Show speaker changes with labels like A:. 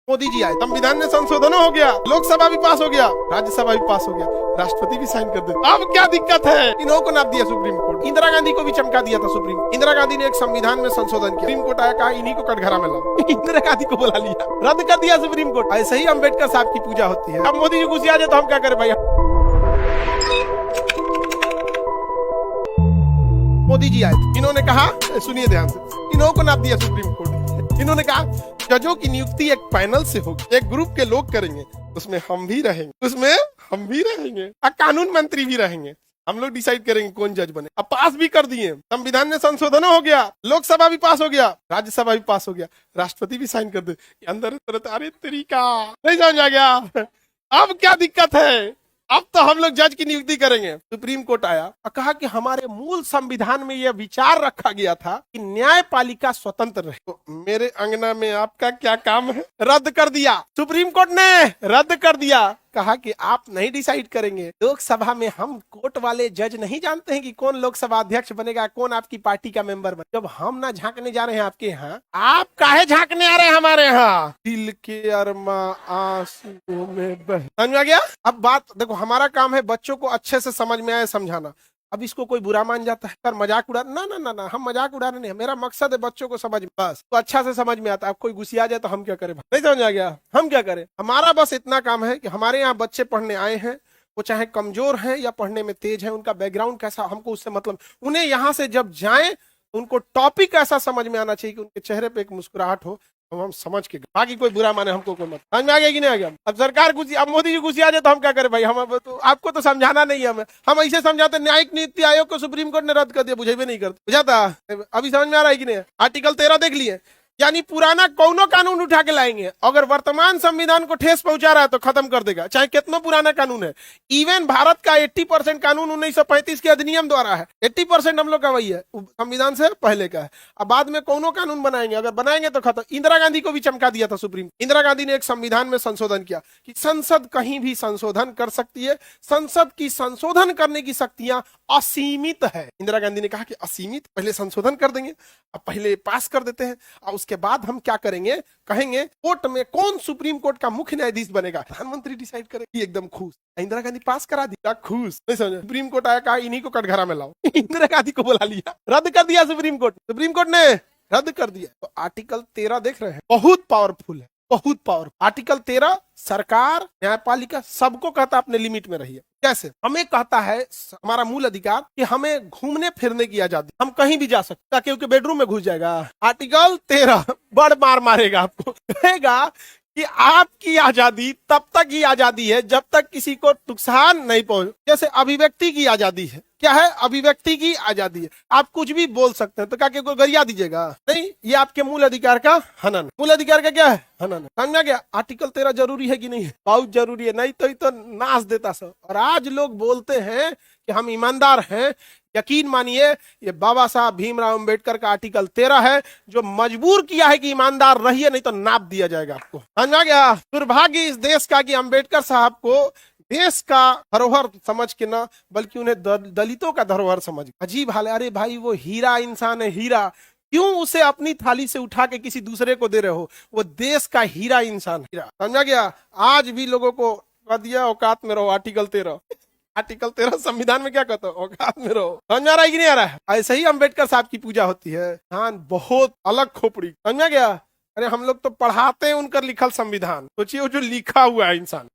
A: मोदी जी आए, संविधान में संशोधन हो गया, लोकसभा भी पास हो गया, राज्यसभा भी पास हो गया, राष्ट्रपति भी साइन कर दे। अब क्या दिक्कत है? इन्हों को नाप दिया सुप्रीम कोर्ट। इंदिरा गांधी को भी चमका दिया था सुप्रीम। इंदिरा गांधी ने एक संविधान में संशोधन किया, सुप्रीम कोर्ट आया, कहा इन्हीं को कटघरा में लाओ। इंदिरा गांधी को बुला लिया, रद्द कर दिया सुप्रीम कोर्ट। ऐसे ही अम्बेडकर साहब की पूजा होती है। अब मोदी जी घुस आ जाए तो हम क्या करें भैया? मोदी जी आए, इन्होंने कहा, सुनिए ध्यान से, इन्हों को नाप दिया सुप्रीम कोर्ट। इन्होंने कहा जजों की नियुक्ति एक पैनल से होगी, एक ग्रुप के लोग करेंगे, उसमें हम भी रहेंगे, कानून मंत्री भी रहेंगे, हम लोग डिसाइड करेंगे कौन जज बने। अब पास भी कर दिए, संविधान में संशोधन हो गया, लोकसभा भी पास हो गया, राज्यसभा भी पास हो गया, राष्ट्रपति भी साइन कर दे। अंदर अरे तरीका नहीं समझ आ गया। अब क्या दिक्कत है? अब तो हम लोग जज की नियुक्ति करेंगे। सुप्रीम कोर्ट आया और कहा कि हमारे मूल संविधान में यह विचार रखा गया था कि न्यायपालिका स्वतंत्र रहे, तो मेरे अंगना में आपका क्या काम है? रद्द कर दिया सुप्रीम कोर्ट ने, रद्द कर दिया। कहा कि आप नहीं डिसाइड करेंगे, लोकसभा में हम कोर्ट वाले जज नहीं जानते हैं कि कौन लोकसभा अध्यक्ष बनेगा, कौन आपकी पार्टी का मेंबर बनेगा। जब हम ना झांकने जा रहे हैं आपके यहाँ, आप काहे झांकने आ रहे हैं हमारे यहाँ? दिल के अरमा आंसुओं में बह। समझ आ गया? अब बात देखो, हमारा काम है बच्चों को अच्छे से समझ में आए समझाना। अब इसको कोई बुरा मान जाता है, सर मजाक उड़ा, ना ना ना ना, हम मजाक उड़ाने नहीं, मेरा मकसद है बच्चों को समझ, बस तो अच्छा से समझ में आता है। अब कोई गुस्सा आ जाए तो हम क्या करें? नहीं समझ आ गया? हम क्या करें? हमारा बस इतना काम है कि हमारे यहाँ बच्चे पढ़ने आए हैं, वो चाहे कमजोर हैं या पढ़ने में तेज है, उनका बैकग्राउंड कैसा, हमको उससे मतलब, उन्हें यहाँ से जब जाए उनको टॉपिक ऐसा समझ में आना चाहिए कि उनके चेहरे पे एक मुस्कुराहट हो, हम समझ के, बाकी कोई बुरा माने हमको कोई मत। समझ में आ गया कि नहीं आ गया? अब सरकार गुस्सी, अब मोदी जी गुस्सी आ जाए तो हम क्या करें भाई? हम तो आपको तो समझाना नहीं है, हम ऐसे समझाते। न्यायिक नीति आयोग को सुप्रीम कोर्ट ने रद्द कर दिया, बुझे भी नहीं करते, बुझाता? अभी समझ में आ रहा है कि नहीं? आर्टिकल 13 देख लिए, यानी पुराना कौनो कानून उठा के लाएंगे, अगर वर्तमान संविधान को ठेस पहुंचा रहा है तो खत्म कर देगा, चाहे कितना पुराना कानून है। इवन भारत का 80% कानून 1935 के अधिनियम द्वारा है, 80% हम लोग का वही है, संविधान से पहले का है। अब बाद में कौनो कानून बनाएंगे, अगर बनाएंगे तो खत्म। इंदिरा गांधी को भी चमका दिया था सुप्रीम। इंदिरा गांधी ने एक संविधान में संशोधन किया कि संसद कहीं भी संशोधन कर सकती है, संसद की संशोधन करने की शक्तियां असीमित है। इंदिरा गांधी ने कहा कि असीमित, पहले संशोधन कर देंगे, अब पहले पास कर देते हैं, और उसके बाद हम क्या करेंगे, कहेंगे कोर्ट में कौन सुप्रीम कोर्ट का मुख्य न्यायाधीश बनेगा, प्रधानमंत्री डिसाइड करेगी। एकदम खुश, इंदिरा गांधी पास करा दिया, खुश। नहीं समझे? सुप्रीम कोर्ट आया, कहा इन्हीं को कटघरा में लाओ। इंदिरा गांधी को बुला लिया, रद्द कर दिया सुप्रीम कोर्ट ने रद्द कर दिया। तो आर्टिकल 13 देख रहे हैं, बहुत पावरफुल है, बहुत पावरफुल। आर्टिकल 13 सरकार, न्यायपालिका सबको कहता है अपने लिमिट में रहिए। कैसे? हमें कहता है हमारा मूल अधिकार कि हमें घूमने फिरने की आजादी, हम कहीं भी जा सकते, क्योंकि बेडरूम में घुस जाएगा। आर्टिकल 13 बड़ मार मारेगा आपको, कहेगा कि आपकी आजादी तब तक ही आजादी है जब तक किसी को नुकसान नहीं पहुंचे। जैसे अभिव्यक्ति की आजादी है, क्या है? अभिव्यक्ति की आजादी है, आप कुछ भी बोल सकते हैं, तो क्या कोई गरिया दीजिएगा? नहीं, ये आपके मूल अधिकार का हनन। मूल अधिकार का क्या है? हनन। समझ गया? आर्टिकल 13 जरूरी है कि नहीं है? बहुत जरूरी है, नहीं तो नाश देता सब। और आज लोग बोलते हैं कि हम ईमानदार हैं। यकीन मानिए, ये बाबा साहब भीमराव अंबेडकर का आर्टिकल 13 है जो मजबूर किया है कि ईमानदार रहिए, नहीं तो नाप दिया जाएगा आपको। समझ गया? दुर्भाग्य इस देश का कि अंबेडकर साहब को देश का धरोहर समझ के ना, बल्कि उन्हें दलितों का धरोहर समझ। अजीब हाल है। अरे भाई, वो हीरा इंसान है, हीरा, क्यों उसे अपनी थाली से उठा के किसी दूसरे को दे रहे हो? वो देश का हीरा इंसान, हीरा। समझा गया? आज भी लोगों को कह दिया औकात में रहो, आर्टिकल 13। आर्टिकल 13 संविधान में क्या कहता है? औकात में रहो। समझ आ रहा है कि नहीं आ रहा है? ऐसे ही अंबेडकर साहब की पूजा होती है। हाँ, बहुत अलग खोपड़ी। समझा गया? अरे हम लोग तो पढ़ाते हैं उनका लिखल संविधान, सोचिए वो जो लिखा हुआ है इंसान।